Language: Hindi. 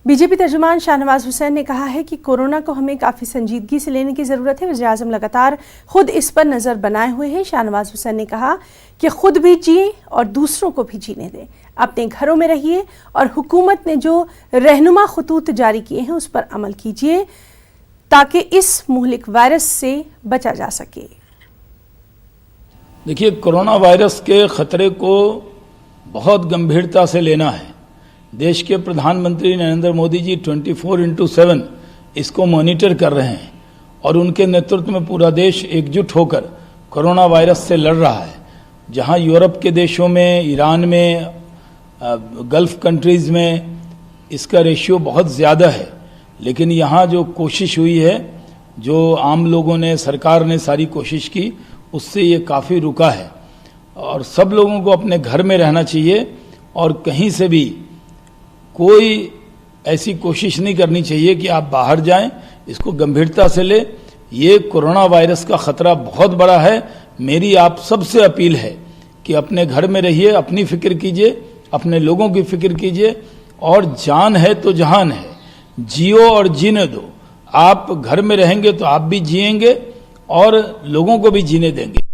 बीजेपी तर्जुमान शाहनवाज हुसैन ने कहा है कि कोरोना को हमें काफ़ी संजीदगी से लेने की ज़रूरत है। वज़ीर-ए-आज़म लगातार खुद इस पर नज़र बनाए हुए हैं। शाहनवाज हुसैन ने कहा कि खुद भी जिए और दूसरों को भी जीने दें, अपने घरों में रहिए और हुकूमत ने जो रहनुमा खतूत जारी किए हैं उस पर अमल कीजिए ताकि इस मुहलिक वायरस से बचा जा सके। देखिए, कोरोना वायरस के खतरे को बहुत गंभीरता से लेना है। देश के प्रधानमंत्री नरेंद्र मोदी जी 24/7 इसको मॉनिटर कर रहे हैं और उनके नेतृत्व में पूरा देश एकजुट होकर कोरोना वायरस से लड़ रहा है। जहां यूरोप के देशों में, ईरान में, गल्फ कंट्रीज में इसका रेशियो बहुत ज़्यादा है, लेकिन यहाँ जो कोशिश हुई है, जो आम लोगों ने, सरकार ने सारी कोशिश की, उससे ये काफ़ी रुका है। और सब लोगों को अपने घर में रहना चाहिए और कहीं से भी कोई ऐसी कोशिश नहीं करनी चाहिए कि आप बाहर जाएं। इसको गंभीरता से ले। ये कोरोना वायरस का खतरा बहुत बड़ा है। मेरी आप सबसे अपील है कि अपने घर में रहिए, अपनी फिक्र कीजिए, अपने लोगों की फिक्र कीजिए और जान है तो जहान है, जियो और जीने दो। आप घर में रहेंगे तो आप भी जिएंगे और लोगों को भी जीने देंगे।